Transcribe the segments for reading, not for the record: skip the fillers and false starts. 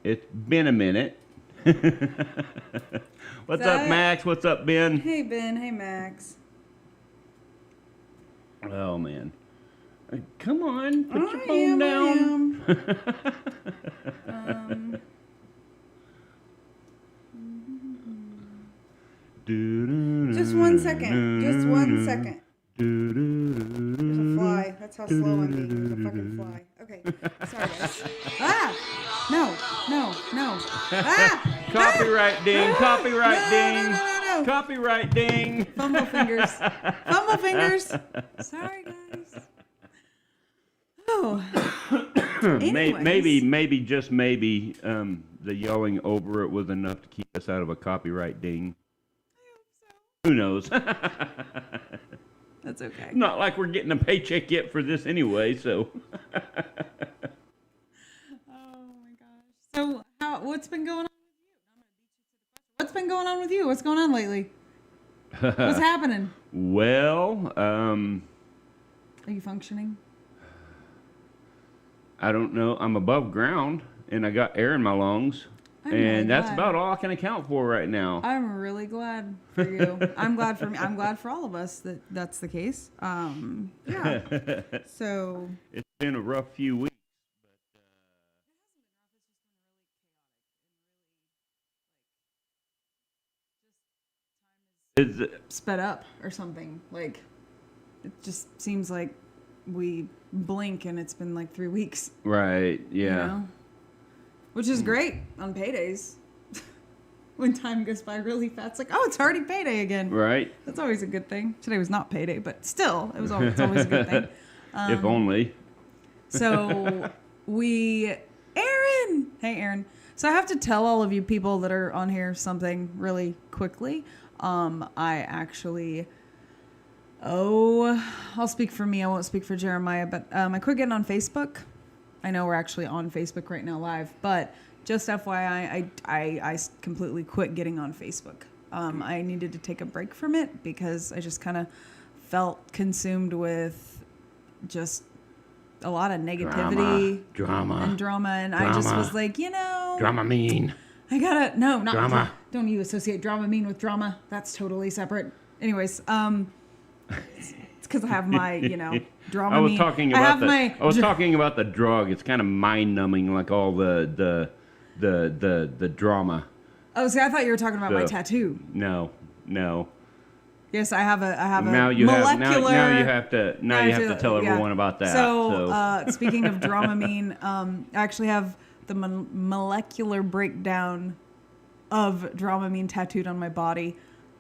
It's been a minute. What's up, Max? What's up, Ben? Hey, Ben. Hey, Max. Oh, man. Come on, put your phone down. Just 1 second. Just 1 second. There's a fly. That's how slow I'm being. There's a fucking fly. Okay. Sorry, guys. Ah! No. Ah! Copyright ding. Copyright ding. No. Copyright ding. Fumble fingers. Fumble fingers. Sorry, guys. Oh. Maybe, just maybe, the yelling over it was enough to keep us out of a copyright ding. I hope so. Who knows? That's okay. Not like we're getting a paycheck yet for this anyway, so. Oh my gosh. So, what's been going on with you? What's been going on with you? What's going on lately? What's happening? Well, are you functioning? I don't know. I'm above ground, and I got air in my lungs, and that's about all I can account for right now. I'm really glad for you. I'm glad for me. I'm glad for all of us that that's the case. Yeah. So it's been a rough few weeks. But it's sped up or something. Like it just seems like we blink and it's been like 3 weeks. Right. Yeah. You know? Which is great on paydays. When time goes by really fast, it's like, oh, it's already payday again. Right. That's always a good thing. Today was not payday, but still, it's always a good thing. If only. So Aaron. Hey, Aaron. So I have to tell all of you people that are on here something really quickly. I actually, I'll speak for me. I won't speak for Jeremiah, but I quit getting on Facebook. I know we're actually on Facebook right now live, but just FYI, I completely quit getting on Facebook. I needed to take a break from it because I just kind of felt consumed with just a lot of negativity, drama, and I just was like, Dramamine. I gotta not drama. Don't you associate Dramamine with drama? That's totally separate. Anyways, it's because I have my Dramamine. I was talking about the drug. It's kind of mind numbing, like all the drama. Oh, see, I thought you were talking about my tattoo. No. Yes, I have a now you molecular. Have to tell everyone about that. So. Speaking of Dramamine, I actually have the molecular breakdown of Dramamine tattooed on my body.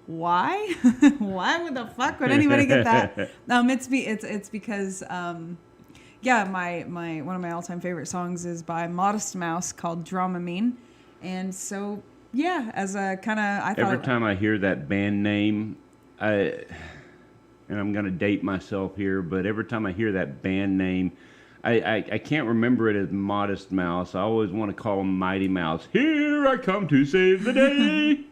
Why? Why would the fuck would anybody get that? It's because one of my all-time favorite songs is by Modest Mouse called Dramamine, and so as a kind of I thought every time I hear that band name, and I'm gonna date myself here, but every time I hear that band name, I can't remember it as Modest Mouse. I always want to call him Mighty Mouse. Here I come to save the day.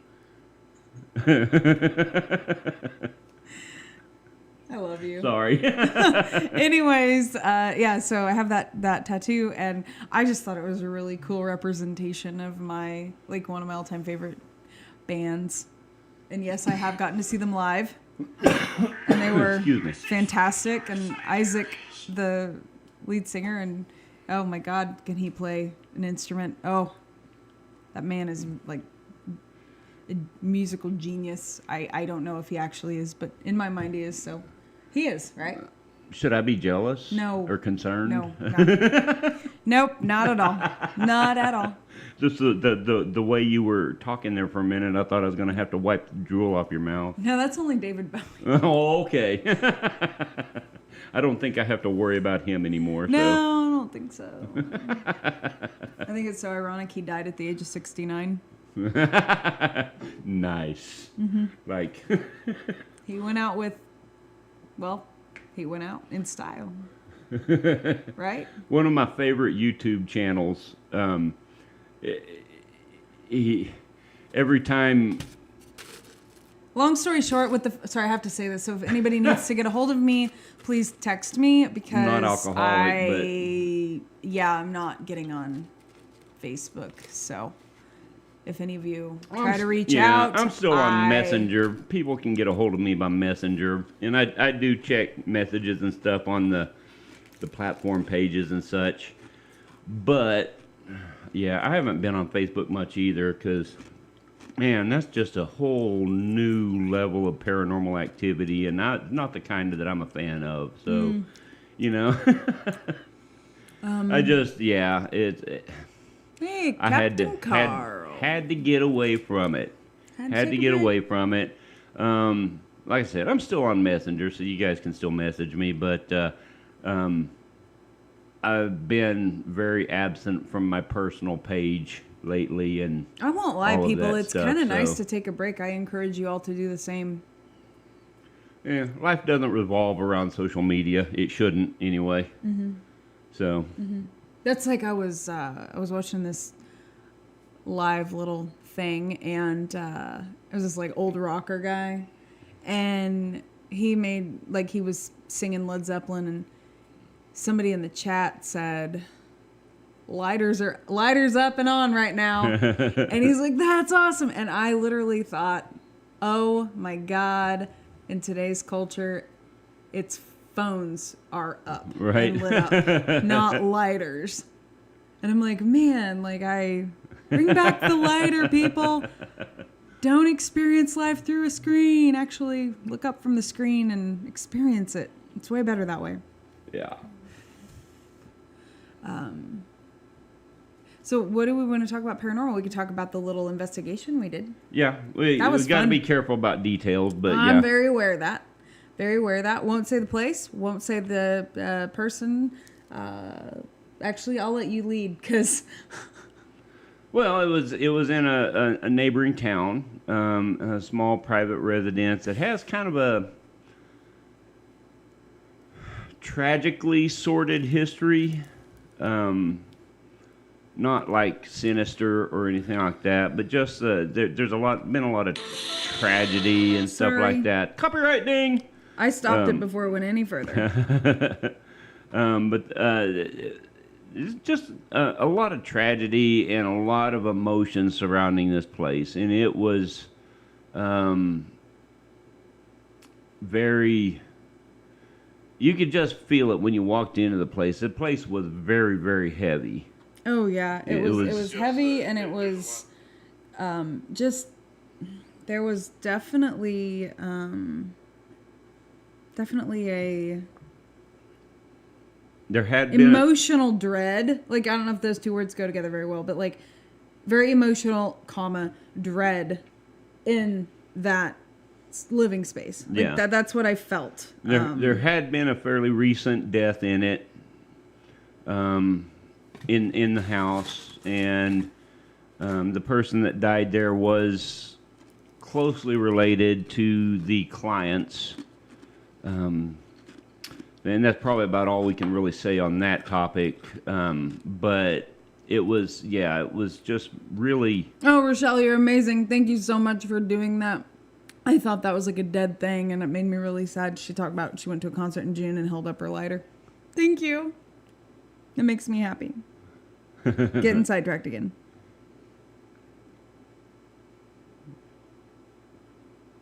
I love you. Sorry. Anyways, yeah, so I have that tattoo, and I just thought it was a really cool representation of my, like, one of my all-time favorite bands. And yes, I have gotten to see them live, and they were fantastic. And Isaac, the lead singer, and oh my God, can he play an instrument? Oh, that man is like a musical genius. I don't know if he actually is, but in my mind he is. So he is, right? Should I be jealous? No. Or concerned? No. Nope, not at all. Not at all. Just the way you were talking there for a minute, I thought I was going to have to wipe the drool off your mouth. No, that's only David Bowie. Oh, okay. I don't think I have to worry about him anymore. No, I don't think so. I think it's so ironic he died at the age of 69. Nice. Mm-hmm. Like he went out with, well, he went out in style. Right? One of my favorite YouTube channels. Every time. Long story short, sorry, I have to say this. So if anybody needs to get a hold of me, please text me because not alcoholic, I'm not getting on Facebook. So if any of you try to reach out, I'm still on Messenger. People can get a hold of me by Messenger, and I do check messages and stuff on the platform pages and such. But yeah, I haven't been on Facebook much either because, man, that's just a whole new level of paranormal activity, and not the kind that I'm a fan of. So, you know, I just Hey, I Captain Carl. had to get away from it. Had to get away from it. Like I said, I'm still on Messenger, so you guys can still message me, but I've been very absent from my personal page lately, and I won't lie, people. It's kind of nice so. to take a break. I encourage you all to do the same. Yeah, life doesn't revolve around social media. It shouldn't, anyway. Mm-hmm. So. Mm-hmm. That's like I was watching this live little thing, and it was this like old rocker guy, and he was singing Led Zeppelin, and somebody in the chat said, lighters up and on right now. And he's like, that's awesome. And I literally thought, oh my God, in today's culture, it's phones are up right. and lit up, not lighters. And I'm like, man, like I bring back the lighter, people. Don't experience life through a screen. Actually look up from the screen and experience it. It's way better that way. Yeah. So what do we want to talk about paranormal? We could talk about the little investigation we did. Yeah, we got to be careful about details, but I'm very aware of that. Very aware of that. Won't say the place. Won't say the person. Actually, I'll let you lead because. Well, it was in a neighboring town, a small private residence that has kind of a tragically sordid history. Not like sinister or anything like that, but just there's been a lot of tragedy and stuff like that. Copyright ding. I stopped it before it went any further. But it's just a lot of tragedy and a lot of emotion surrounding this place, and it was very. You could just feel it when you walked into the place. The place was very, very heavy. Oh yeah, it was heavy, and it was just there was definitely a there had been emotional dread. Like I don't know if those two words go together very well, but like very emotional, dread in that living space. Like yeah, that's what I felt. There had been a fairly recent death in it. In the house, and the person that died there was closely related to the clients. and that's probably about all we can really say on that topic. But it was just really. Oh, Rochelle, you're amazing. Thank you so much for doing that. I thought that was like a dead thing, and it made me really sad. She talked about she went to a concert in June and held up her lighter. Thank you. It makes me happy. Getting sidetracked again.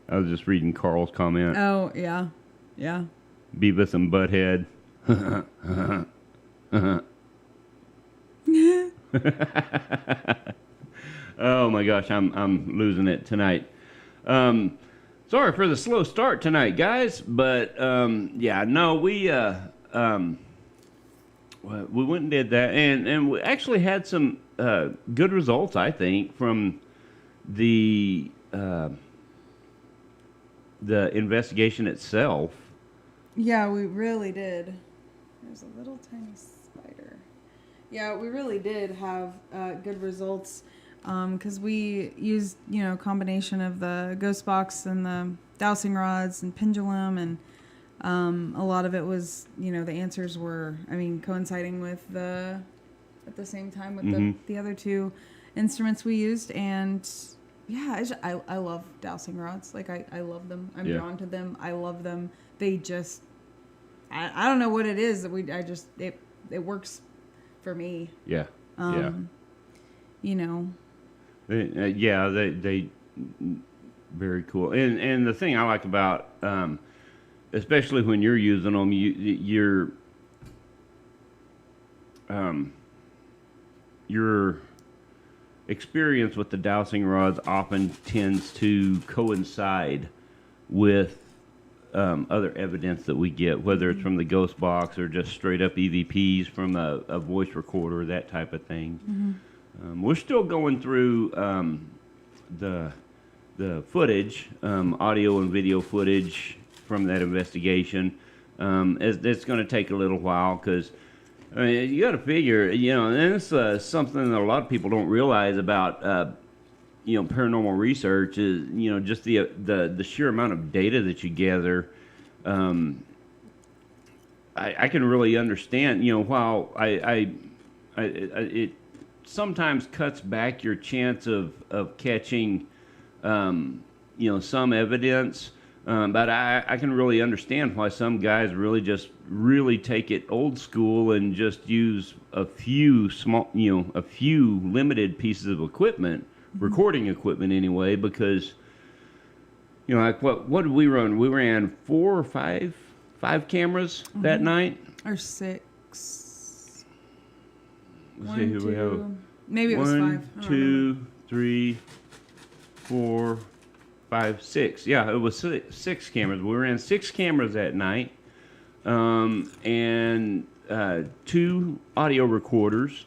I was just reading Carl's comment. Oh, yeah. Yeah. Beavis and Butthead. Oh my gosh, I'm losing it tonight. Sorry for the slow start tonight, guys, but we went and did that, and we actually had some good results, I think, from the investigation itself. Yeah, we really did. There's a little tiny spider. Yeah, we really did have good results because we used, a combination of the ghost box and the dowsing rods and pendulum, and a lot of it was, the answers were, coinciding with at the same time with the other two instruments we used, and yeah, I love dowsing rods. Like, I love them. I'm drawn to them. I love them. They just, I don't know what it is that it works for me. Yeah. They very cool. And the thing I like about, especially when you're using them, your experience with the dowsing rods often tends to coincide with other evidence that we get, whether it's from the ghost box or just straight up EVPs from a voice recorder, that type of thing. We're still going through the footage, audio and video footage from that investigation. It's going to take a little while because you got to figure, and it's something that a lot of people don't realize about, paranormal research is, just the sheer amount of data that you gather. I can really understand, while it sometimes cuts back your chance of catching, some evidence. But I can really understand why some guys really take it old school and just use a few limited pieces of equipment, recording equipment anyway, because, like what did we run? We ran 4 or 5 cameras that night. Or 6. Let's see who we have. Maybe it was 5. 1, 2, 3, 4, 5, 6. Yeah, it was 6 cameras. We ran 6 cameras that night, and 2 audio recorders,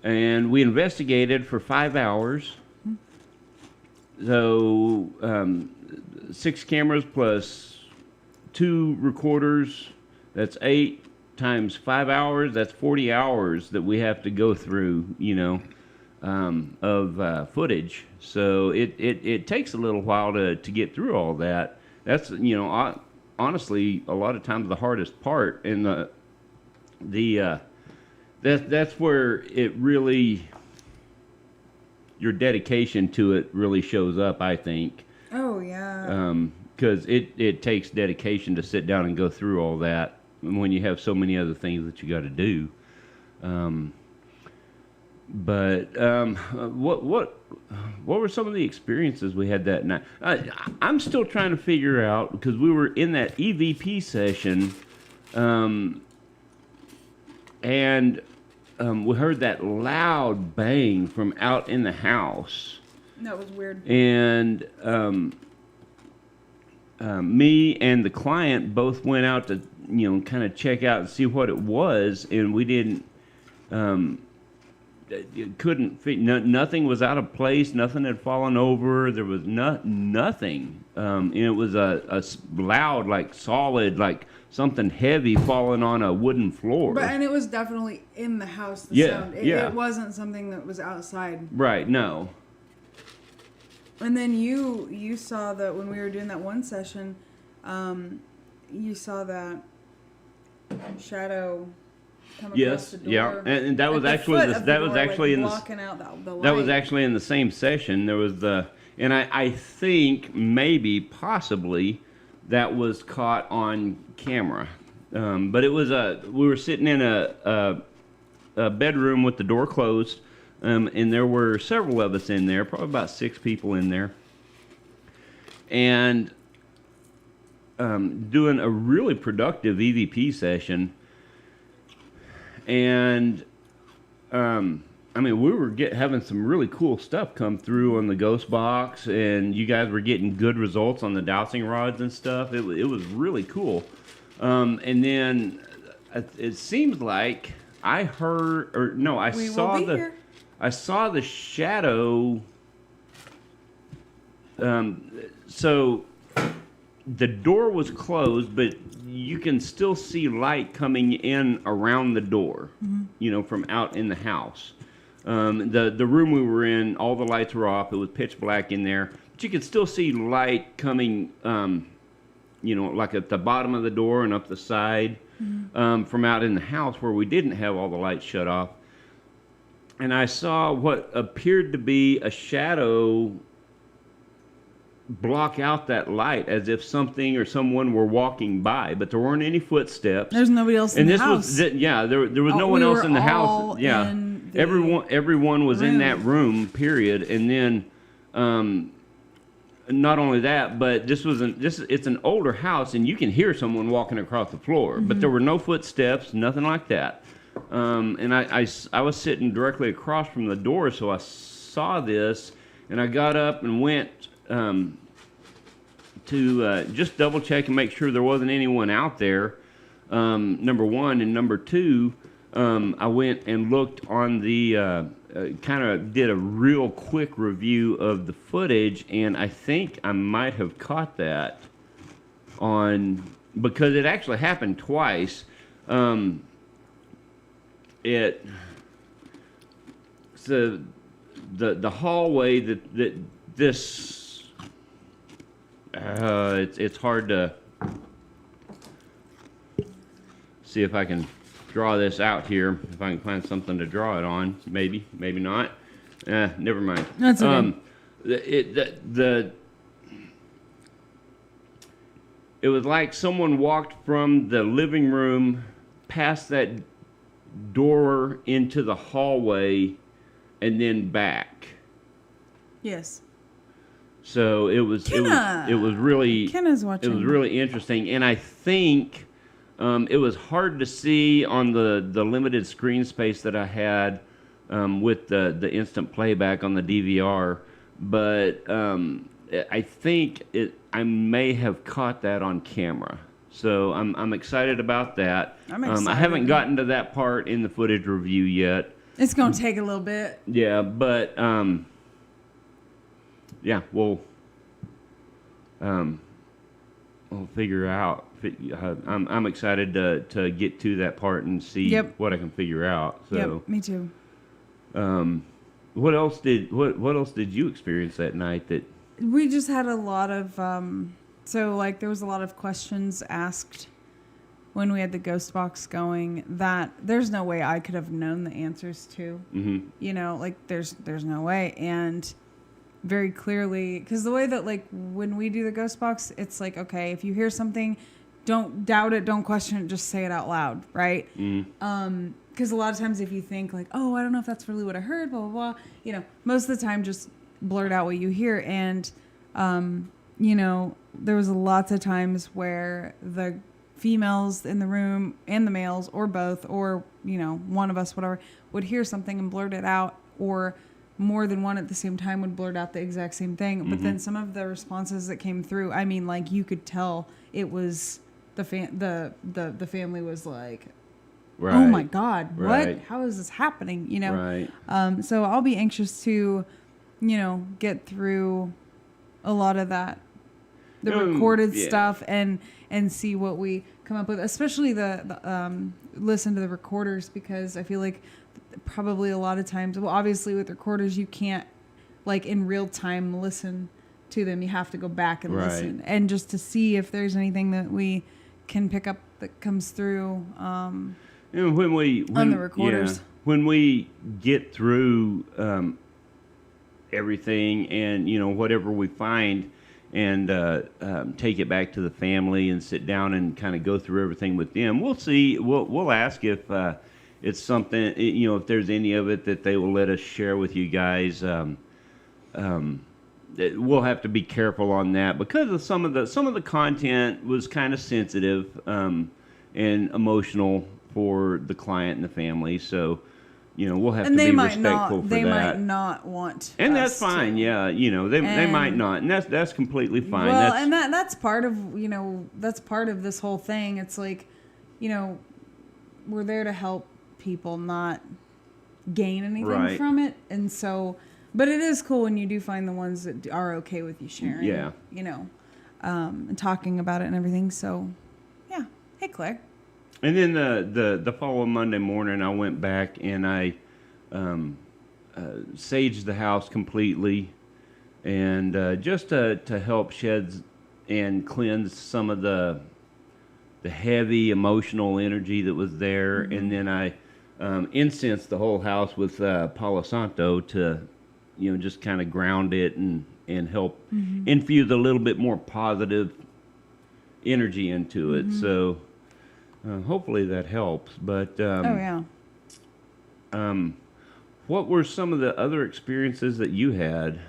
and we investigated for 5 hours. So 6 cameras plus 2 recorders, that's 8 times 5 hours. That's 40 hours that we have to go through, of footage. So it takes a little while to get through all that. That's, honestly, a lot of times the hardest part, and that's where it really, your dedication to it really shows up, I think. Oh, yeah. Because it takes dedication to sit down and go through all that when you have so many other things that you got to do. What were some of the experiences we had that night? I'm still trying to figure out, because we were in that EVP session, and we heard that loud bang from out in the house. That was weird. And me and the client both went out to, kind of check out and see what it was, and we didn't. Nothing was out of place. Nothing had fallen over. There was nothing. And it was a loud, like solid, like something heavy falling on a wooden floor. And it was definitely in the house. Sound. It wasn't something that was outside. Right. No. And then you saw that when we were doing that one session, you saw that shadow come Yes, across the door. yeah, and that was at the actually foot of the that was door, actually like in the blocking out the light. that was actually in the same session. There was and I think maybe possibly that was caught on camera, but it was we were sitting in a bedroom with the door closed, and there were several of us in there, probably about 6 people in there, and doing a really productive EVP session. And I mean, we were having some really cool stuff come through on the Ghost Box, and you guys were getting good results on the dowsing rods and stuff. It was really cool. And then it seems like I heard, or no, I saw the shadow. So the door was closed, but you can still see light coming in around the door, you know, from out in the house. The room we were in, all the lights were off. It was pitch black in there, but you could still see light coming, you know, like at the bottom of the door and up the side, from out in the house where we didn't have all the lights shut off. And I saw what appeared to be a shadow block out that light, as if something or someone were walking by, but there weren't any footsteps. There's nobody else in the house. There was no one else in the house. Yeah, everyone was in that room. Period. And then, not only that, but it's an older house, and you can hear someone walking across the floor, but there were no footsteps, nothing like that. And I was sitting directly across from the door, so I saw this, and I got up and went to just double check and make sure there wasn't anyone out there, number one. And number two, I went and looked on the, kind of did a real quick review of the footage, and I think I might have caught that because it actually happened twice. So the hallway that this, it's hard to see if I can draw this out here. If I can find something to draw it on, maybe not. Never mind. That's okay. It was like someone walked from the living room past that door into the hallway and then back. Yes. So it was really Kenna's watching. It was really interesting, and I think it was hard to see on the limited screen space that I had with the instant playback on the DVR, but I think I may have caught that on camera. So I'm excited about that. I'm excited. I haven't gotten to that part in the footage review yet. It's gonna take a little bit. Yeah, but yeah, we'll figure out. I'm excited to get to that part and see what I can figure out. So, yep, me too. What else did you experience that night? That we just had a lot of so like there was a lot of questions asked when we had the Ghost Box going that there's no way I could have known the answers to. Mm-hmm. You know, like there's no way. And very clearly, because the way that like when we do the Ghost Box, it's like, okay, if you hear something, don't doubt it, don't question it, just say it out loud, right? Mm. Because a lot of times if you think like, oh, I don't know if that's really what I heard, blah, blah, blah, you know, most of the time just blurt out what you hear. And, you know, there was lots of times where the females in the room and the males or both, or, you know, one of us, whatever, would hear something and blurt it out, or more than one at the same time would blurt out the exact same thing. But then some of the responses that came through, I mean, like you could tell it was the family was like, right. Oh my God, right. what? How is this happening? You know? Right. So I'll be anxious to, you know, get through a lot of that, the recorded stuff and see what we come up with, especially the listen to the recorders, because I feel like probably a lot of times, well, obviously with recorders, you can't like in real time listen to them. You have to go back and listen, and just to see if there's anything that we can pick up that comes through. And when the recorders. yeah, when we get through everything, and whatever we find, and take it back to the family and sit down and kind of go through everything with them, we'll see. We'll ask if it's something, if there's any of it that they will let us share with you guys. We'll have to be careful on that because of some of the content was kind of sensitive and emotional for the client and the family. So, we'll have to be respectful for that. They might not want. And that's fine. To. Yeah, they might not, and that's completely fine. Well, and that's part of that's part of this whole thing. It's like, we're there to help people, not gain anything from it, and so. But it is cool when you do find the ones that are okay with you sharing. Yeah. And talking about it and everything. So, yeah. Hey, Claire. And then the following Monday morning, I went back and I saged the house completely, and just to help shed and cleanse some of the heavy emotional energy that was there. Mm-hmm. And then I incensed the whole house with Palo Santo to just kind of ground it and help infuse a little bit more positive energy into it. Mm-hmm. So hopefully that helps. But what were some of the other experiences that you had?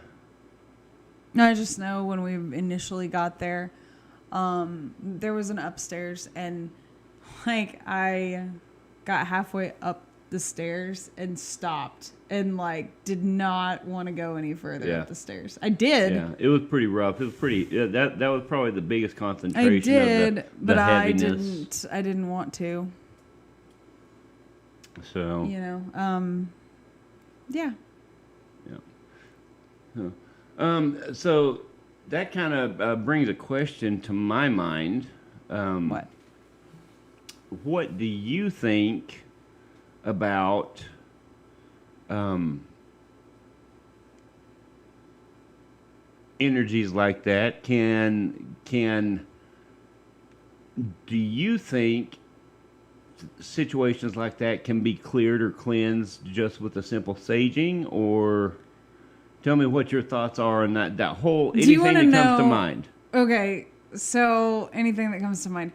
I just know when we initially got there, there was an upstairs, and I got halfway up the stairs and stopped and did not want to go any further up the stairs. I did. Yeah, it was pretty rough. It was pretty. That was probably the biggest concentration. I did, of but the I heaviness. didn't. I didn't want to. So yeah. Yeah. So that kind of brings a question to my mind. What? What do you think about energies like that? Do you think situations like that can be cleared or cleansed just with a simple saging? Or tell me what your thoughts are on that whole, anything that comes to mind. Okay, so anything that comes to mind.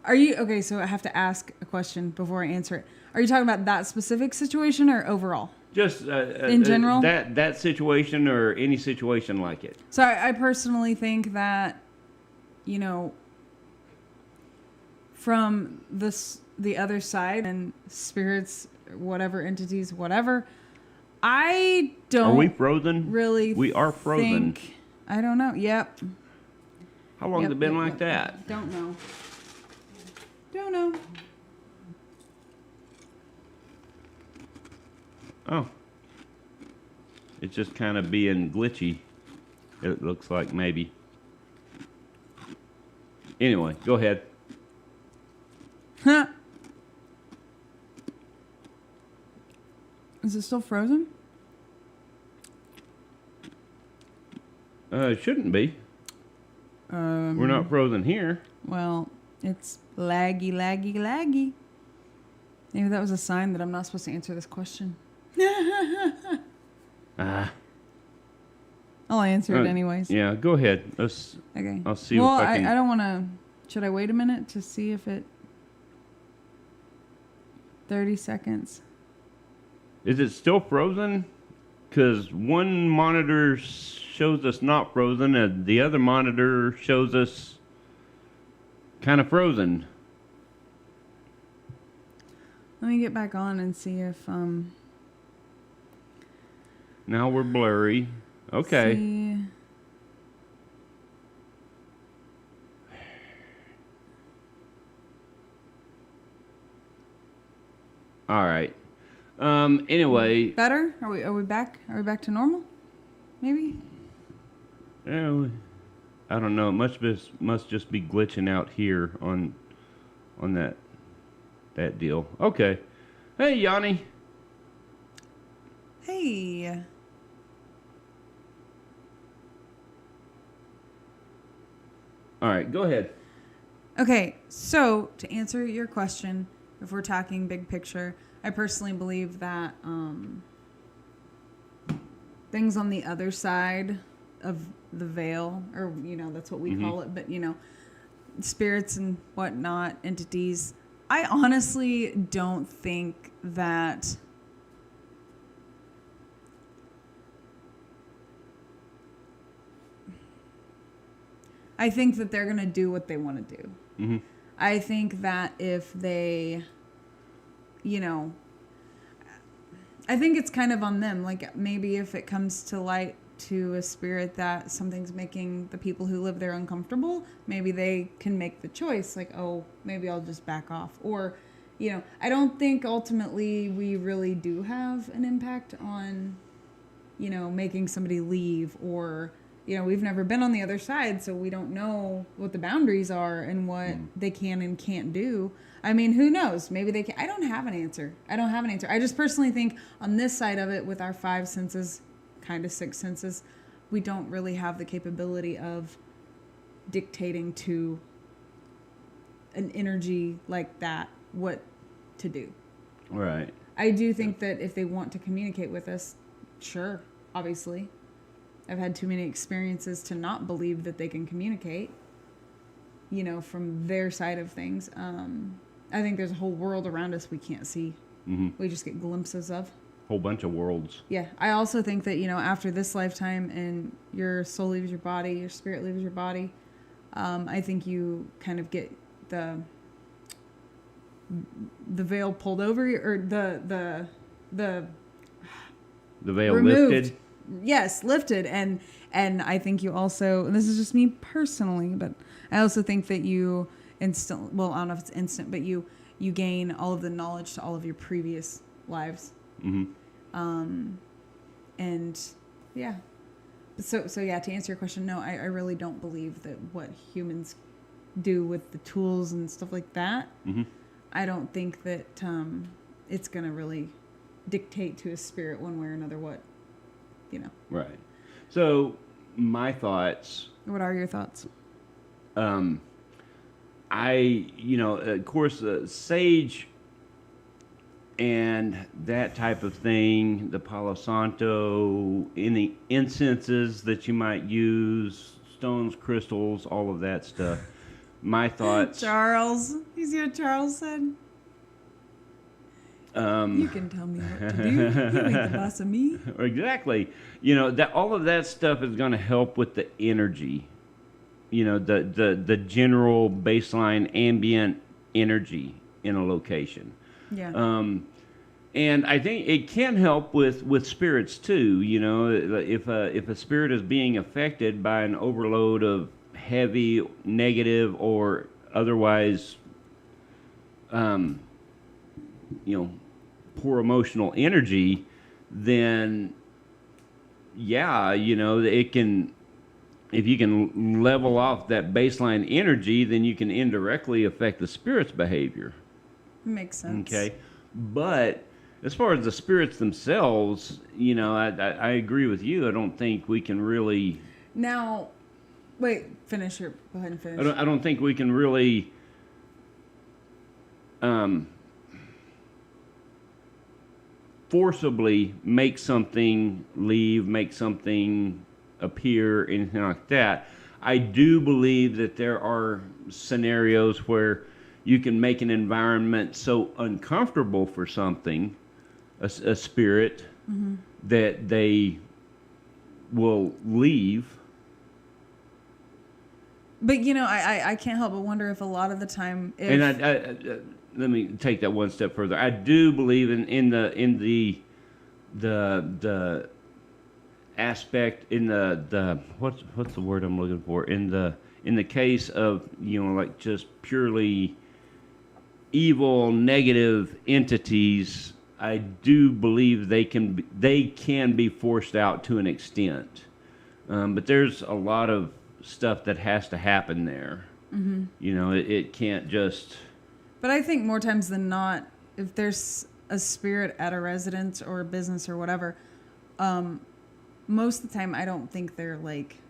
Are you okay? So I have to ask a question before I answer it. Are you talking about that specific situation or overall? Just in general, that situation or any situation like it. So I personally think that, from the other side and spirits, whatever entities, whatever, I don't. Are we frozen? Really? We are frozen. I don't know. Yep. How long has it been like that? Don't know. Don't know. Oh. It's just kind of being glitchy. It looks like maybe. Anyway, go ahead. Huh. Is it still frozen? It shouldn't be. We're not frozen here. Well, it's laggy. Maybe that was a sign that I'm not supposed to answer this question. I'll answer it anyways. Yeah, go ahead. Okay. I'll see. Well, if I can... I don't want to. Should I wait a minute to see if it? 30 seconds. Is it still frozen? Because one monitor shows us not frozen, and the other monitor shows us kind of frozen. Let me get back on and see if Now we're blurry. Okay. See. All right. Anyway. Better? Are we back? Are we back to normal? Maybe. Yeah. I don't know. It must just be glitching out here on that deal. Okay. Hey, Yanni. Hey. All right, go ahead. Okay, so to answer your question, if we're talking big picture, I personally believe that things on the other side of the veil, or that's what we call it, but spirits and whatnot, entities. I honestly don't think that I think that they're going to do what they want to do. Mm-hmm. I think that if they, I think it's kind of on them. Like maybe if it comes to light to a spirit that something's making the people who live there uncomfortable, maybe they can make the choice like, oh, maybe I'll just back off. Or, I don't think ultimately we really do have an impact on, making somebody leave, or, we've never been on the other side, so we don't know what the boundaries are and what they can and can't do. I mean, who knows? Maybe they can. I don't have an answer. I just personally think on this side of it, with our 5 senses, kind of 6 senses, we don't really have the capability of dictating to an energy like that what to do. Right. I do think that if they want to communicate with us, sure, obviously. I've had too many experiences to not believe that they can communicate, from their side of things. I think there's a whole world around us we can't see. Mm-hmm. We just get glimpses of. Whole bunch of worlds. Yeah. I also think that, after this lifetime and your soul leaves your body, your spirit leaves your body, I think you kind of get the veil pulled over, or the veil removed. lifted. Yes, lifted. And I think you also, and this is just me personally, but I also think that you I don't know if it's instant, but you gain all of the knowledge to all of your previous lives. Mm-hmm. And yeah. So yeah, to answer your question, no, I really don't believe that what humans do with the tools and stuff like that, Mm-hmm. I don't think that it's going to really dictate to a spirit one way or another what. Right. So my thoughts. What are your thoughts? Of course, sage and that type of thing, the Palo Santo, any incenses that you might use, stones, crystals, all of that stuff. My thoughts. Charles. You see what Charles said? You can tell me what to do. You ain't the boss of me. Exactly. That all of that stuff is going to help with the energy. The general baseline ambient energy in a location. Yeah. And I think it can help with spirits too. If a spirit is being affected by an overload of heavy, negative, or otherwise, poor emotional energy, then yeah, it can. If you can level off that baseline energy, then you can indirectly affect the spirit's behavior. Makes sense. Okay, but as far as the spirits themselves, I agree with you. I don't think we can really. Now, wait. Finish. Go ahead and finish. I don't think we can really. Forcibly make something leave, make something appear, anything like that. I do believe that there are scenarios where you can make an environment so uncomfortable for something, a spirit, mm-hmm. that they will leave. But I can't help but wonder if a lot of the time, and I let me take that one step further. I do believe in the aspect, in the what's the word I'm looking for, in the case of like just purely evil, negative entities. I do believe they can be forced out to an extent, but there's a lot of stuff that has to happen there. Mm-hmm. It can't just. But I think more times than not, if there's a spirit at a residence or a business or whatever, most of the time I don't think they're like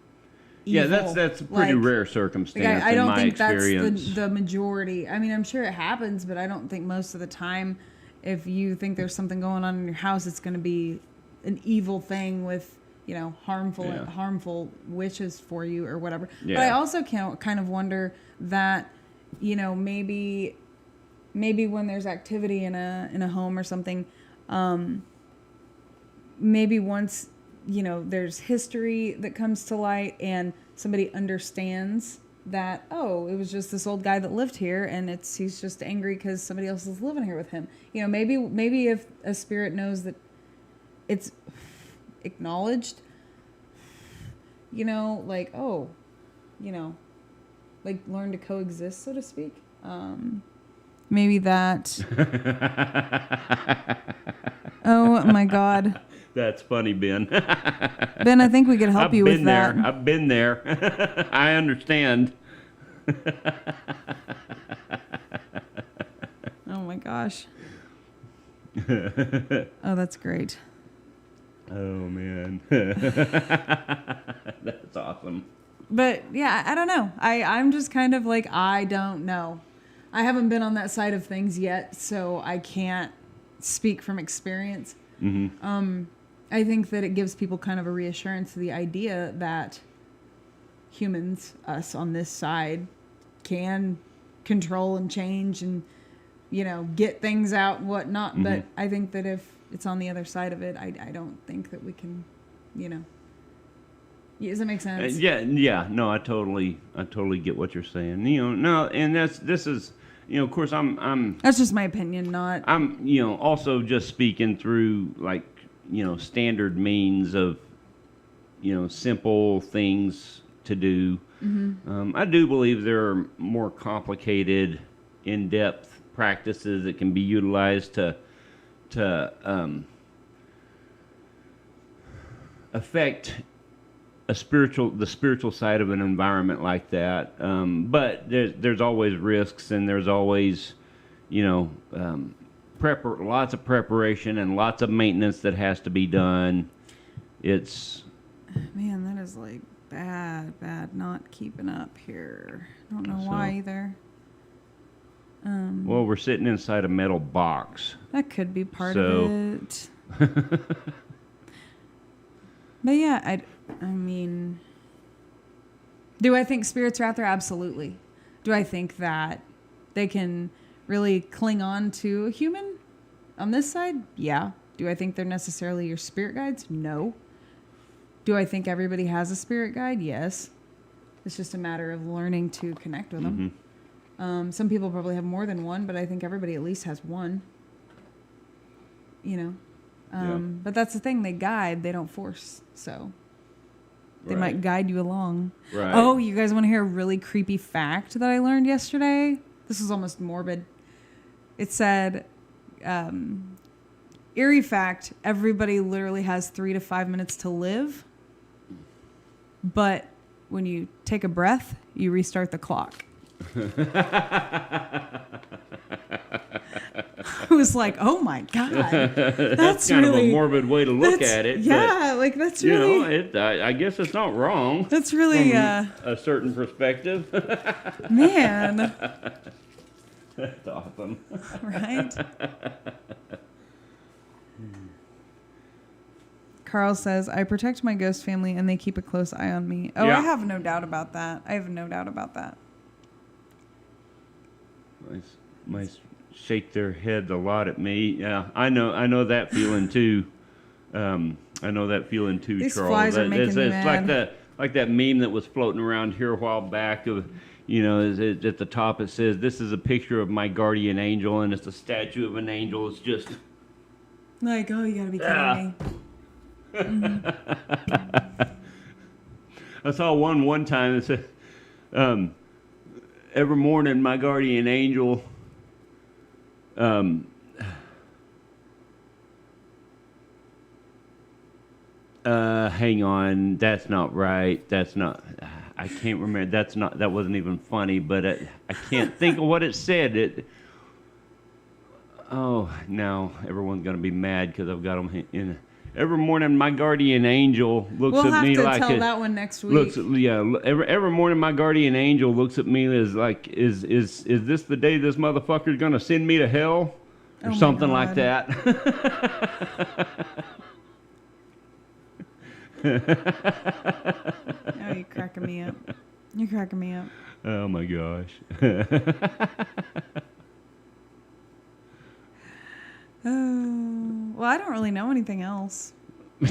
evil. Yeah, that's a pretty Like, rare like circumstance I in don't my think experience. that's the majority. I mean, I'm sure it happens, but I don't think most of the time, if you think there's something going on in your house, it's going to be an evil thing with, you know, harmful wishes for you or whatever. Yeah. But I also kind of wonder that, you know, maybe when there's activity in a home or something, maybe once, you know, there's history that comes to light and somebody understands that, oh, it was just this old guy that lived here and he's just angry because somebody else is living here with him. You know, maybe if a spirit knows that it's acknowledged, you know, like, oh, you know, like learn to coexist, so to speak. Maybe that. Oh my God. That's funny, Ben. Ben, I think we could help you with that. I've been there. I understand. Oh my gosh. Oh, that's great. Oh man. That's awesome. But yeah, I don't know. I'm just kind of like, I don't know. I haven't been on that side of things yet, so I can't speak from experience. Mm-hmm. I think that it gives people kind of a reassurance to the idea that humans, us on this side, can control and change and, you know, get things out and whatnot. Mm-hmm. But I think that if it's on the other side of it, I don't think that we can, you know. Does that make sense? Yeah. No, I totally get what you're saying. You know, no, and this is, you know, of course, I'm. That's just my opinion, not. I'm, you know, also just speaking through like, you know, standard means of, you know, simple things to do. Mm-hmm. I do believe there are more complicated, in-depth practices that can be utilized to affect the spiritual side of an environment like that. But there's always risks, and there's always, you know, lots of preparation and lots of maintenance that has to be done. It's, man, that is like bad not keeping up here. I don't know why either. Well, we're sitting inside a metal box. That could be part of it. But yeah, I mean, do I think spirits are out there? Absolutely. Do I think that they can really cling on to a human on this side? Yeah. Do I think they're necessarily your spirit guides? No. Do I think everybody has a spirit guide? Yes. It's just a matter of learning to connect with them. Mm-hmm. Some people probably have more than one, but I think everybody at least has one. You know? But that's the thing. They guide. They don't force. So they might guide you along. Right. Oh, you guys want to hear a really creepy fact that I learned yesterday? This was almost morbid. It said, eerie fact, everybody literally has 3 to 5 minutes to live. But when you take a breath, you restart the clock. I was like, oh my God. That's kind really, of a morbid way to look at it. Yeah, but, like that's you really. know, I guess it's not wrong. That's really. From a certain perspective. Man. That's awesome. Right? Carl says, I protect my ghost family and they keep a close eye on me. Oh, yeah. I have no doubt about that. Might shake their head a lot at me. Yeah, I know that feeling too. These Charles. Flies are making me mad. It's like that meme that was floating around here a while back of, you know, at the top it says, "This is a picture of my guardian angel," and it's a statue of an angel. It's just like, oh, you gotta be kidding me. Mm-hmm. I saw one time that said, every morning my guardian angel hang on, that's not right. I can't remember. That wasn't even funny, but I can't think of what it said. Oh, now everyone's going to be mad because I've got them in. Every morning, my guardian angel looks We'll at have me to like tell that one next week. every morning my guardian angel looks at me as like, is this the day this motherfucker's gonna send me to hell or Oh my something like God. that? Oh, you're cracking me up. You're cracking me up. Oh my gosh. Oh, well, I don't really know anything else. I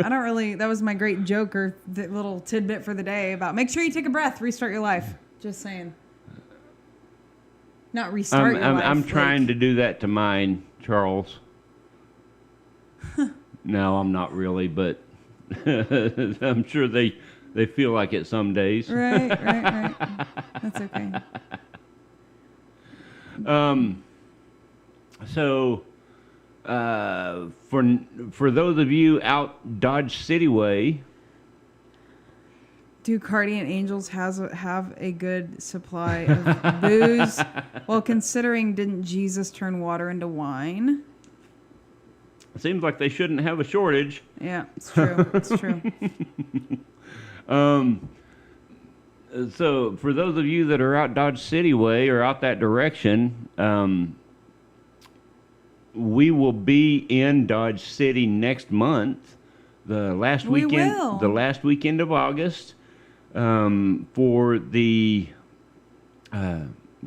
don't really. That was my great joke or the little tidbit for the day about make sure you take a breath, restart your life. Just saying. Not restart your life. I'm trying to do that to mine, Charles. No, I'm not really, but I'm sure they feel like it some days. Right. That's okay. So, for those of you out Dodge City way, Do Guardian Angels have a good supply of booze? Well, considering didn't Jesus turn water into wine? it seems like they shouldn't have a shortage. Yeah, it's true. It's true. So, for those of you that are out Dodge City way or out that direction, we will be in Dodge City next month, the last We weekend, will. the last weekend of August, for the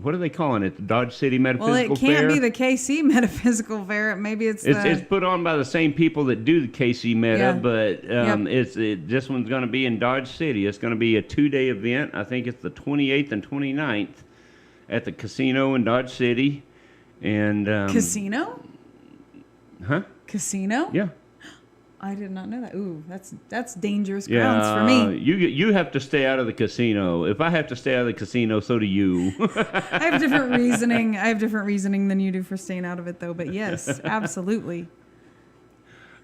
what are they calling it? The Dodge City Well, Metaphysical it can't Fair. be the KC Metaphysical Fair. Maybe it's It's put on by the same people that do the KC Meta, Yeah. but Yep. this one's going to be in Dodge City. It's going to be a 2-day event. I think it's the 28th and 29th at the casino in Dodge City. And Casino? Huh? Casino? Yeah. I did not know that. Ooh, that's dangerous grounds for me. You have to stay out of the casino. If I have to stay out of the casino, so do you. I have different reasoning. I have different reasoning than you do for staying out of it, though. But yes, absolutely.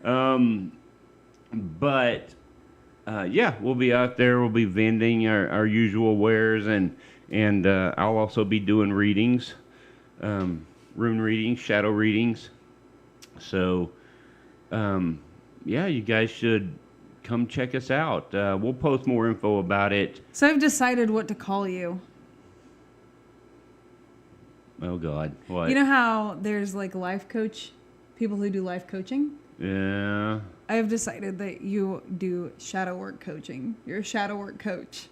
But yeah, we'll be out there. We'll be vending our usual wares, and I'll also be doing readings, rune readings, shadow readings. So, yeah, you guys should come check us out. We'll post more info about it. So I've decided what to call you. Oh God, what? You know how there's like life coach, people who do life coaching? Yeah. I have decided that you do shadow work coaching. You're a shadow work coach.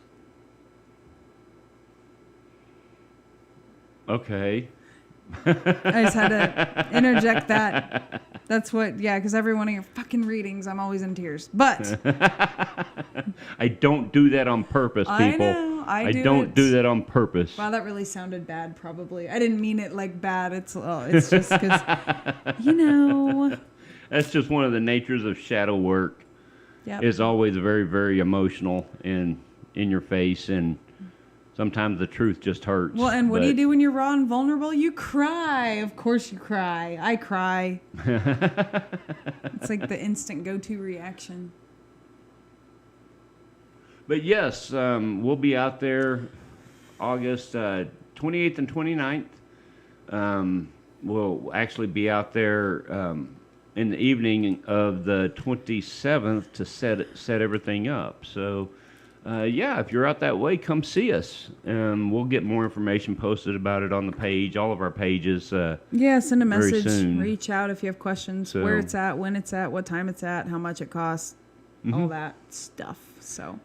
Okay. I just had to interject that. That's what, yeah, because every one of your fucking readings, I'm always in tears. But I don't do that on purpose, people. I know, I do don't it. do that on purpose. Wow, that really sounded bad, probably. I didn't mean it like bad. It's just because, you know. That's just one of the natures of shadow work. Yep. It's always very, very emotional and in your face, and sometimes the truth just hurts. Well, and what do you but- do when you're raw and vulnerable? You cry. Of course you cry. I cry. It's like the instant go-to reaction. But yes, we'll be out there August 28th and 29th. We'll actually be out there in the evening of the 27th to set everything up. So, yeah, if you're out that way, come see us. We'll get more information posted about it on the page, all of our pages. Yeah, send a Very message. soon. Reach out if you have questions. So- where it's at, when it's at, what time it's at, how much it costs, all that stuff. So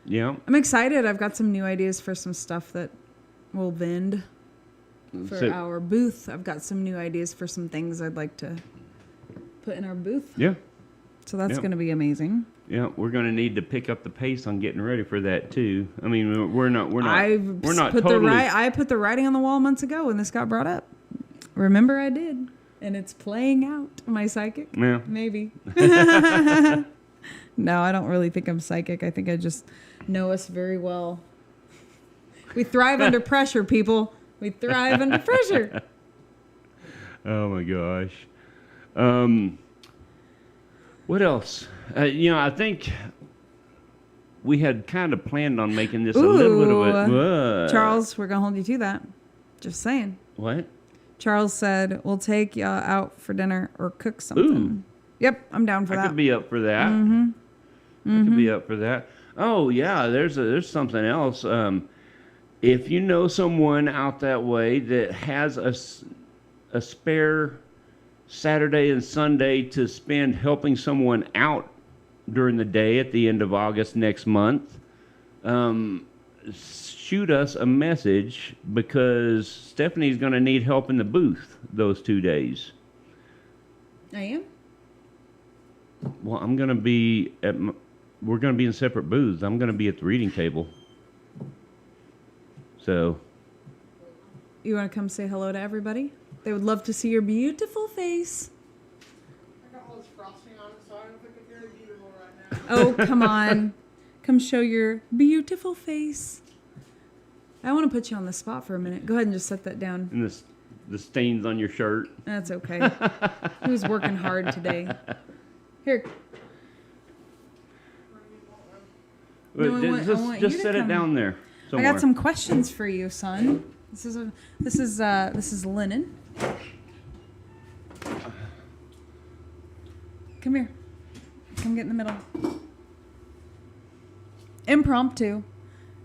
Yeah. I'm excited. I've got some new ideas for some stuff that will vend for So- our booth. I've got some new ideas for some things I'd like to put in our booth. Yeah. So that's Yeah. going to be amazing. Yeah, we're going to need to pick up the pace on getting ready for that too. I mean, we're not I've we're not put totally. I put the writing on the wall months ago when this got brought up. Remember, I did, and it's playing out. Am I psychic? Yeah. Maybe. No, I don't really think I'm psychic. I think I just know us very well. We thrive under pressure, people. We thrive under pressure. Oh my gosh. What else? I think we had kind of planned on making this a little bit of a Charles, we're going to hold you to that. Just saying. What? Charles said, we'll take y'all out for dinner or cook something. Yep, I'm down for I that. could be up for that. I could be up for that. Oh yeah, there's something else. If you know someone out that way that has a spare Saturday and Sunday to spend helping someone out during the day at the end of August next month, shoot us a message because Stephanie's going to need help in the booth those 2 days. I am? Well, I'm going to be we're going to be in separate booths. I'm going to be at the reading table. So, You want to come say hello to everybody? They would love to see your beautiful face. I got all this frosting on it, so I don't think it's very beautiful right now. Oh, come on. Come show your beautiful face. I want to put you on the spot for a minute. Go ahead and just set that down. and the stains on your shirt. That's okay. He was working hard today. Here. No, I want you Just to set come. it down there I somewhere. got some questions for you, son. This is linen. Come here. Come get in the middle. Impromptu.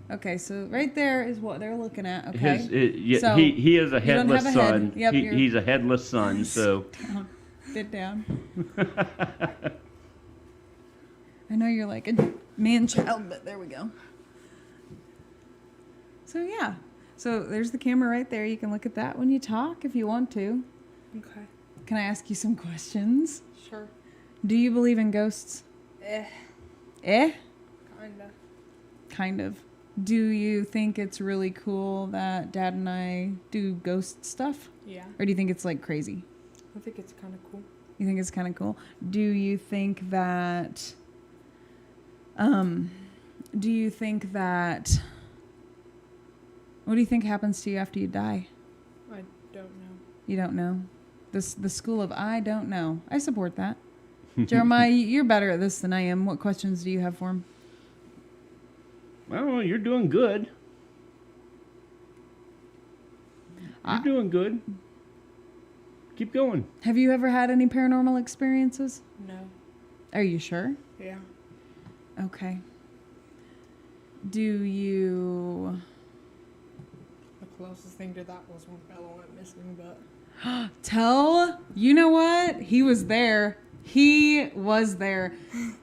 Okay, so right there is what they're looking at. Okay. So, he is a you don't headless have a head. son. Yep, you're- He's a headless son. So Sit down. I know you're like a man child, but there we go. So yeah. So there's the camera right there. You can look at that when you talk if you want to. Okay. Can I ask you some questions? Sure. Do you believe in ghosts? Eh, Eh? kinda. Kind of. Do you think it's really cool that Dad and I do ghost stuff? Yeah. Or do you think it's like crazy? I think it's kind of cool. You think it's kind of cool? Do you think that what do you think happens to you after you die? I don't know. You don't know. The school of I don't know. I support that. Jeremiah, you're better at this than I am. What questions do you have for him? well, you're doing good. You're doing good. Keep going. Have you ever had any paranormal experiences? No. Are you sure? Yeah. Okay. Do you The closest thing to that was when Bella went missing, but tell? You know what? He was there. He was there.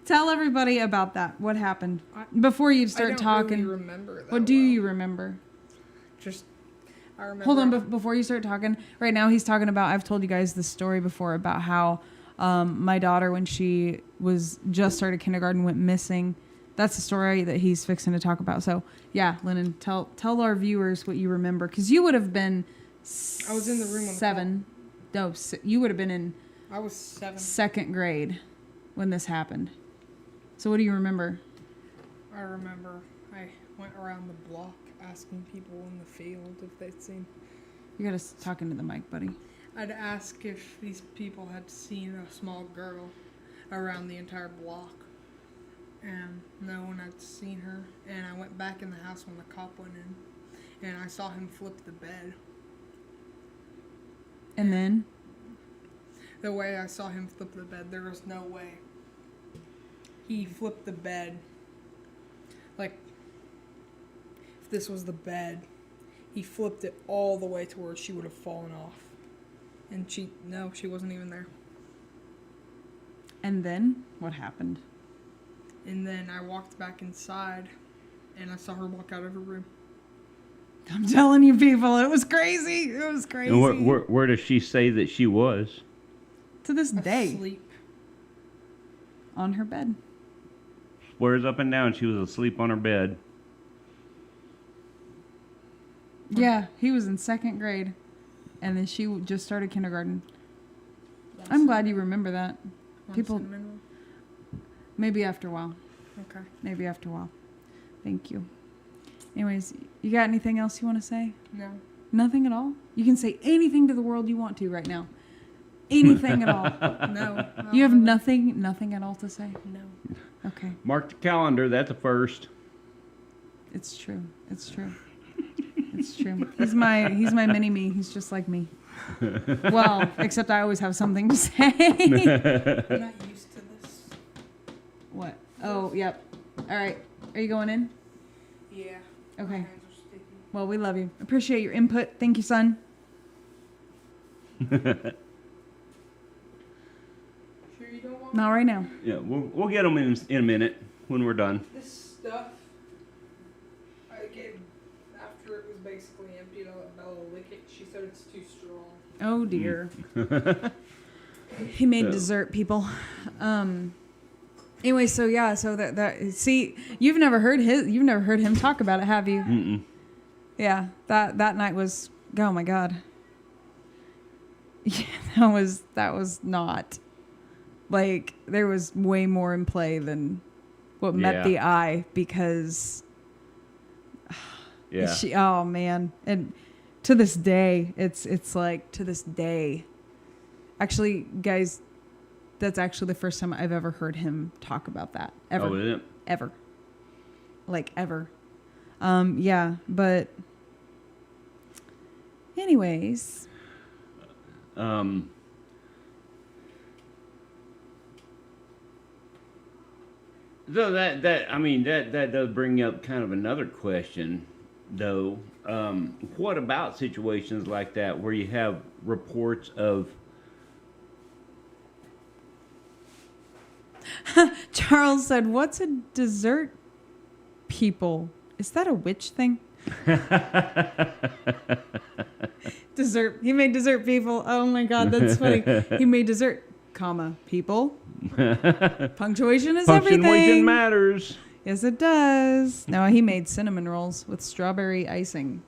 Tell everybody about that. What happened before you I start don't talking? really remember that. What do you remember? Just I remember. Hold on, before you start talking. Right now, he's talking about. I've told you guys this story before about how my daughter, when she was just started kindergarten, went missing. That's the story that he's fixing to talk about. So yeah, Lennon, tell our viewers what you remember, because you would have been. I was in the room when 7. No, you would have been in I was 7. 2nd grade when this happened. So what do you remember? I remember I went around the block asking people in the field if they'd seen. You gotta talk into the mic, buddy. I'd ask if these people had seen a small girl around the entire block. And no one had seen her. And I went back in the house when the cop went in. And I saw him flip the bed. And then? The way I saw him flip the bed, there was no way. He flipped the bed. Like, if this was the bed, he flipped it all the way to where she would have fallen off. And she wasn't even there. And then? What happened? And then I walked back inside, and I saw her walk out of her room. I'm telling you, people, it was crazy. It was crazy. And where does she say that she was? To this day, Asleep. on her bed. Swears up and down she was asleep on her bed. Yeah, he was in 2nd grade, and then she just started kindergarten. I'm glad you remember that. People, maybe after a while. Okay. Maybe after a while. Thank you. Anyways, you got anything else you want to say? No. Nothing at all? You can say anything to the world you want to right now. Anything at all. No. You have nothing at all to say? No. Okay. Mark the calendar. That's a first. It's true. It's true. It's true. He's my mini me. He's just like me. Well, except I always have something to say. I'm not used to this. What? Oh, yep. All right. Are you going in? Yeah. Okay. My hands are sticky. Well, we love you. Appreciate your input. Thank you, son. Sure you don't want Not right now. Yeah, we'll get them in a minute when we're done. this stuff? I gave after it was basically emptied. I let Bella lick it. She said it's too strong. Oh dear. He made So- dessert, people. Anyway, so yeah, so that see, you've never heard him talk about it, have you? Mm-mm. Yeah, that night was, oh my god. Yeah, that was not, like, there was way more in play than what met Yeah. the eye, because Yeah. oh man, and to this day, it's like, to this day, actually, guys, that's actually the first time I've ever heard him talk about that, ever. Oh, is it? Ever. Like, ever. Yeah, but anyways. So that does bring up kind of another question, though. What about situations like that where you have reports of Charles said, "What's a dessert people? Is that a witch thing?" Dessert. He made dessert people. Oh my god, that's funny. He made dessert, comma, people. Punctuation is punctuation everything. matters? Yes, it does. No, he made cinnamon rolls with strawberry icing.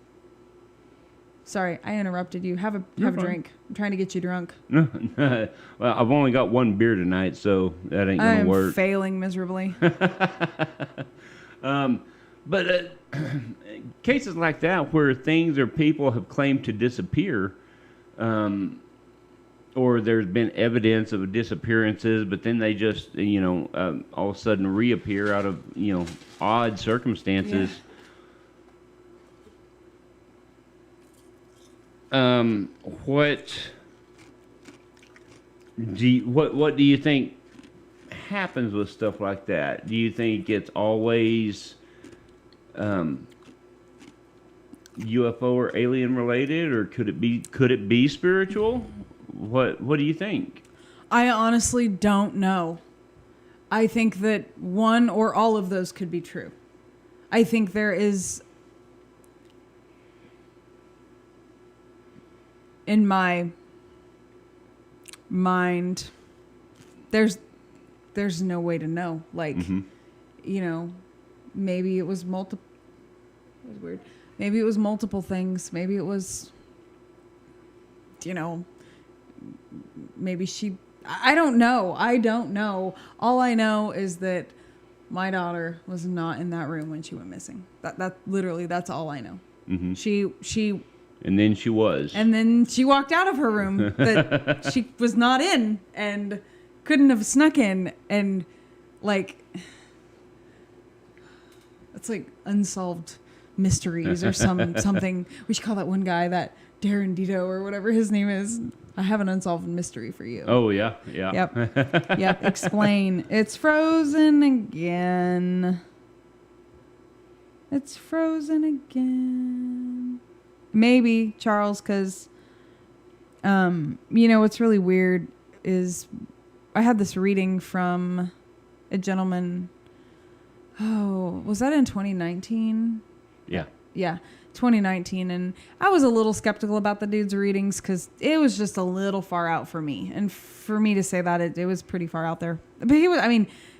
Sorry, I interrupted you. Have a You're have a fine. drink. I'm trying to get you drunk. Well, I've only got one beer tonight, so that ain't gonna I'm work. failing miserably. But cases like that where things or people have claimed to disappear, or there's been evidence of disappearances, but then they just, all of a sudden reappear out of, odd circumstances. What do you think happens with stuff like that? Do you think it's always UFO or alien related, or could it be spiritual? What do you think? I honestly don't know. I think that one or all of those could be true. I think there is, in my mind, there's no way to know. Like, maybe it was multiple. It was weird. Maybe it was multiple things. Maybe it was, maybe she. I don't know. All I know is that my daughter was not in that room when she went missing. That literally, that's all I know. Mm-hmm. She And then she was. and then she walked out of her room that she was not in and couldn't have snuck in, and like, it's like unsolved mysteries or something. We should call that one guy, that Darren Dito or whatever his name is. I have an unsolved mystery for you. Oh yeah. Yep. Explain. It's frozen again. It's frozen again. Maybe, Charles, because, what's really weird is I had this reading from a gentleman. Oh, was that in 2019? Yeah. Yeah, 2019. And I was a little skeptical about the dude's readings because it was just a little far out for me. And for me to say that, it was pretty far out there. But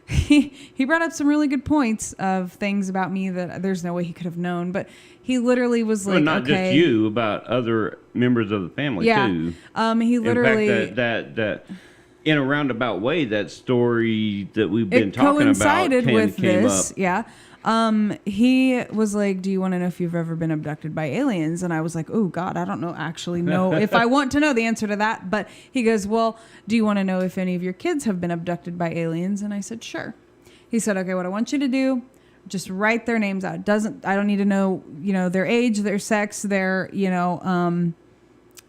he brought up some really good points of things about me that there's no way he could have known. But he literally was like, Well, not okay. just you, about other members of the family too. He literally. In fact, that in a roundabout way, that story that we've been talking coincided about with came this. up. Yeah. He was like, "Do you want to know if you've ever been abducted by aliens?" And I was like, "Oh God, I don't know if I want to know the answer to that." But he goes, "Well, do you want to know if any of your kids have been abducted by aliens?" And I said, "Sure." He said, "Okay, what I want you to do, just write their names out. I don't need to know, their age, their sex, their,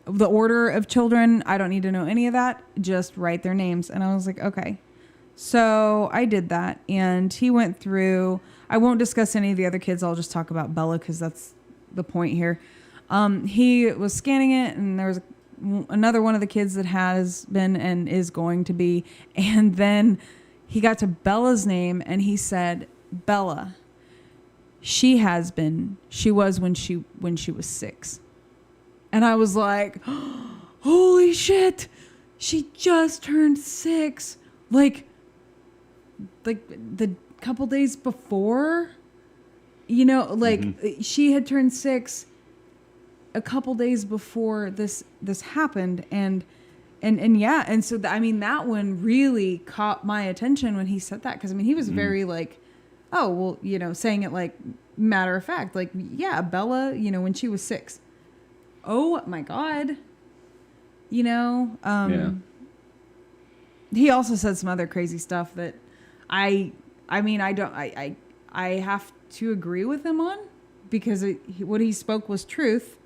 the order of children, I don't need to know any of that. Just write their names. And I was like, okay. So I did that, and he went through. I won't discuss any of the other kids. I'll just talk about Bella because that's the point here. He was scanning it, and there was another one of the kids that has been and is going to be. And then he got to Bella's name, and he said, Bella. She was when she was 6. And I was like, holy shit, she just turned 6. Like the couple days before, she had turned 6 a couple days before this happened. And yeah. And so, that one really caught my attention when he said that. Cause he was very like, oh, well, saying it like matter of fact, like, yeah, Bella, when she was 6. Oh my God. Yeah. He also said some other crazy stuff that I have to agree with him on, because what he spoke was truth,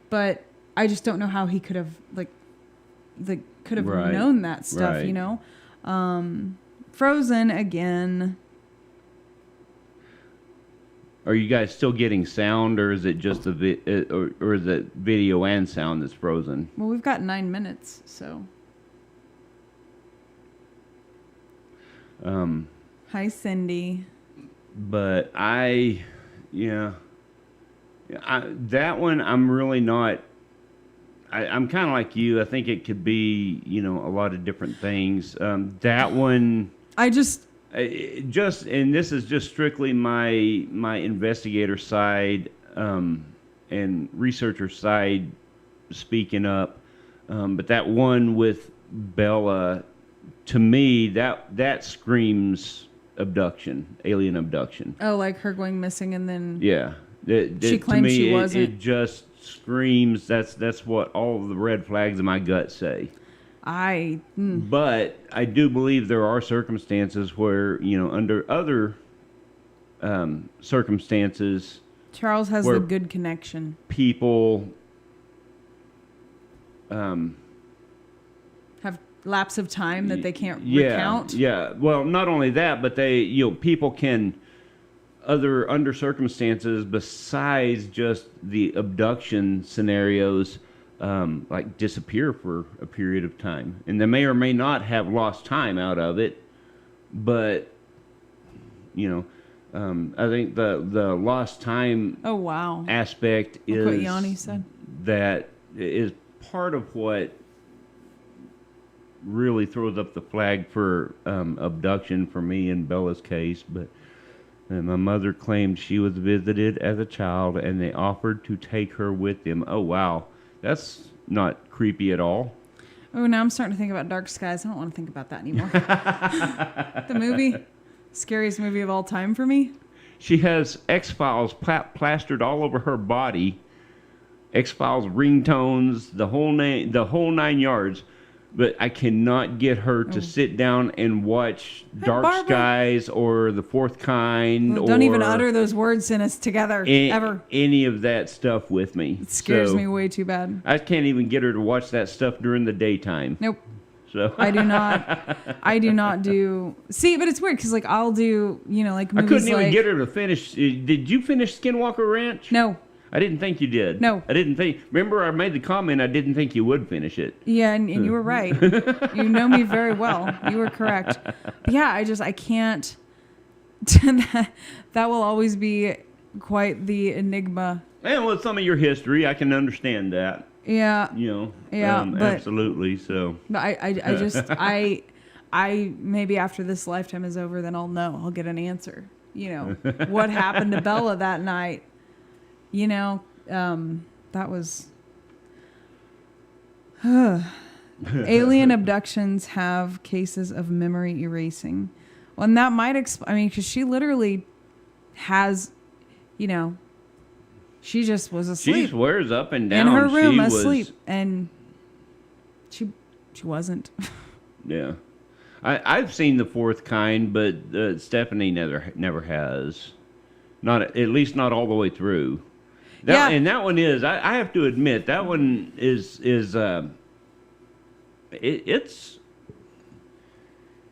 but I just don't know how he could have Right. known that stuff, Right. Frozen again. Are you guys still getting sound, or is it just or is it video and sound that's frozen? Well, we've got 9 minutes, so. Hi, Cindy. But that one I'm really not. I'm kind of like you. I think it could be, a lot of different things. That one. And this is just strictly my investigator side and researcher side speaking up. But that one with Bella, to me, that screams abduction, alien abduction. Oh, like her going missing and then. Yeah, she claimed to me, she wasn't. It just screams. That's what all of the red flags in my gut say. But I do believe there are circumstances where, under other circumstances, Charles has the good connection. People have lapse of time that they can't recount. Yeah. Well, not only that, but people can under circumstances besides just the abduction scenarios. Like disappear for a period of time, and they may or may not have lost time out of it, but I think the lost time aspect is what Yanni said. That is part of what really throws up the flag for abduction for me in Bella's case. But my mother claimed she was visited as a child, and they offered to take her with them. Oh wow. That's not creepy at all. Oh, now I'm starting to think about Dark Skies. I don't want to think about that anymore. The movie, scariest movie of all time for me. She has X-Files plastered all over her body. X-Files ringtones, the whole 9 yards. But I cannot get her to sit down and watch Dark Barbara. Skies or The Fourth Kind. Well, don't even utter those word sentence together, ever. Any of that stuff with me. It scares me way too bad. I can't even get her to watch that stuff during the daytime. Nope. So I do not do. See, but it's weird because I'll do like movies. I couldn't even get her to finish. Did you finish Skinwalker Ranch? No. I didn't think you did. No. I didn't think. Remember, I made the comment I didn't think you would finish it. Yeah, and you were right. You know me very well. You were correct. But yeah, I can't. That will always be quite the enigma. And with some of your history, I can understand that. Yeah. Yeah, absolutely. So. But I maybe after this lifetime is over, then I'll know. I'll get an answer. What happened to Bella that night? That was. Alien abductions have cases of memory erasing. Well, and that might explain. Because she literally has, she just was asleep. She swears up and down in her room she asleep, and she wasn't. Yeah, I've seen The Fourth Kind, but Stephanie never has. Not at least not all the way through. And that one is. I have to admit that one is. It's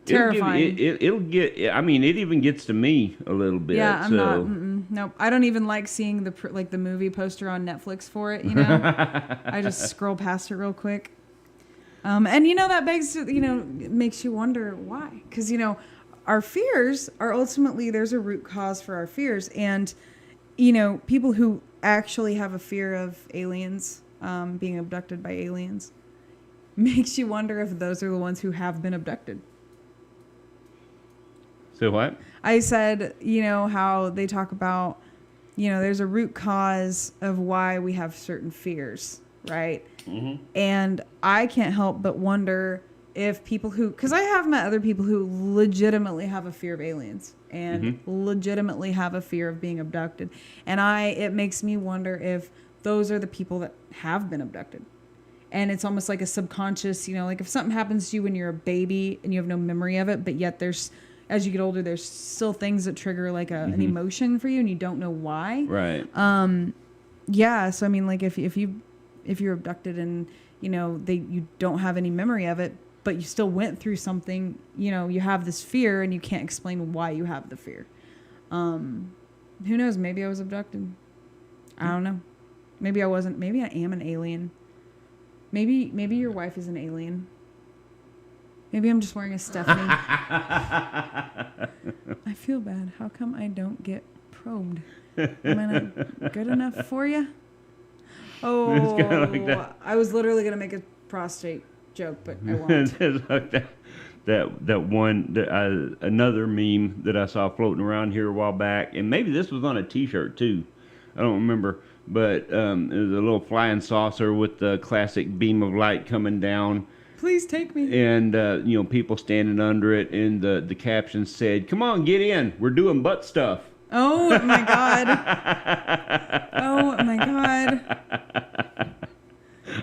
terrifying. It'll get. I mean, it even gets to me a little bit. Yeah, I'm so. not. Nope. I don't even like seeing the movie poster on Netflix for it. You know, I just scroll past it real quick. And that begs to, it makes you wonder why, because our fears are ultimately, there's a root cause for our fears, and people who actually have a fear of aliens, being abducted by aliens, makes you wonder if those are the ones who have been abducted. So what? I said, how they talk about, there's a root cause of why we have certain fears, right? Mm-hmm. And I can't help but wonder if people because I have met other people who legitimately have a fear of aliens and legitimately have a fear of being abducted. And it makes me wonder if those are the people that have been abducted. And it's almost like a subconscious, like if something happens to you when you're a baby and you have no memory of it, but yet as you get older, there's still things that trigger like an emotion for you and you don't know why. Right. Yeah. So, I mean, like if you're abducted and, you don't have any memory of it, but you still went through something, you have this fear and you can't explain why you have the fear. Who knows? Maybe I was abducted. I don't know. Maybe I wasn't. Maybe I am an alien. Maybe your wife is an alien. Maybe I'm just wearing a Stephanie. I feel bad. How come I don't get probed? Am I not good enough for you? Oh, It's kinda like that. I was literally going to make a prostate joke, but I won't. It's like that one, another meme that I saw floating around here a while back, and maybe this was on a T-shirt too. I don't remember, but it was a little flying saucer with the classic beam of light coming down. Please take me. And people standing under it, and the caption said, "Come on, get in. We're doing butt stuff." Oh my god. Oh my god.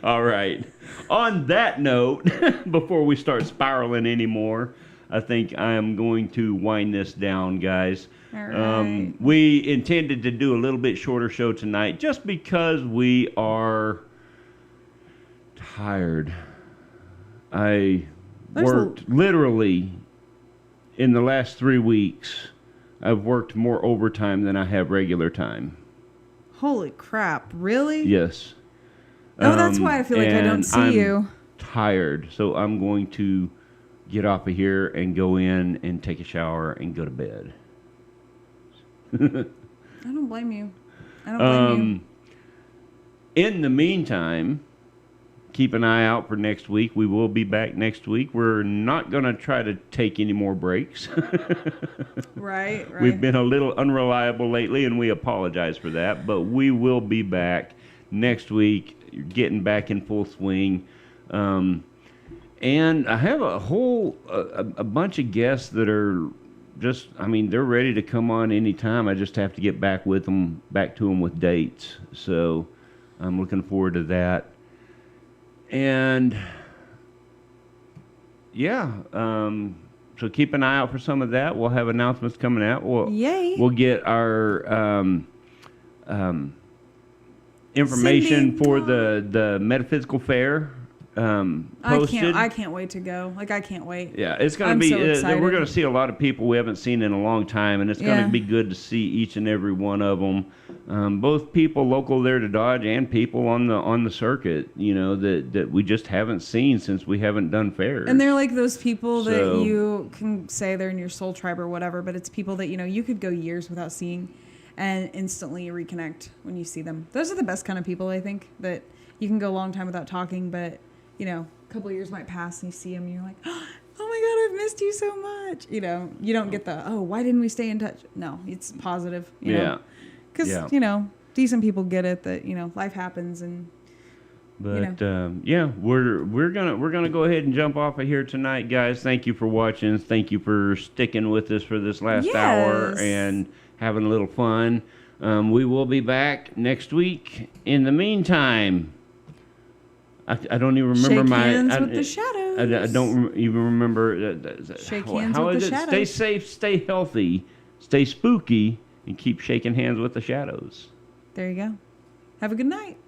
All right. On that note, before we start spiraling anymore, I think I am going to wind this down, guys. All right. We intended to do a little bit shorter show tonight just because we are tired. I worked literally in the last 3 weeks. I've worked more overtime than I have regular time. Holy crap. Really? Yes. Oh, that's why I feel like I don't see you. I'm tired, so I'm going to get off of here and go in and take a shower and go to bed. I don't blame you. I don't blame you. In the meantime, keep an eye out for next week. We will be back next week. We're not going to try to take any more breaks. Right. We've been a little unreliable lately, and we apologize for that. But we will be back next week, getting back in full swing. And I have a bunch of guests that are just, they're ready to come on anytime. I just have to get back to them with dates. So I'm looking forward to that. And yeah, so keep an eye out for some of that. We'll have announcements coming out. Yay. We'll get our information for the Metaphysical Fair posted. I can't wait to go. Like, I can't wait. Yeah, it's going to be. So excited. We're going to see a lot of people we haven't seen in a long time, and it's going to be good to see each and every one of them. Both people local there to Dodge and people on the circuit, that we just haven't seen since we haven't done fairs. And they're like those people that you can say they're in your soul tribe or whatever, but it's people that you could go years without seeing, and instantly reconnect when you see them. Those are the best kind of people, I think, that you can go a long time without talking, but a couple of years might pass and you see them and you're like, oh my God, I've missed you so much. You don't get why didn't we stay in touch? No, it's positive. Yeah. Because, decent people get it that, life happens and. But we're gonna go ahead and jump off of here tonight, guys. Thank you for watching. Thank you for sticking with us for this last hour and having a little fun. We will be back next week. In the meantime, I don't even remember Shake hands with the shadows. I don't even remember. Shake hands how with is the it? shadows. Stay safe, stay healthy, stay spooky, and keep shaking hands with the shadows. There you go. Have a good night.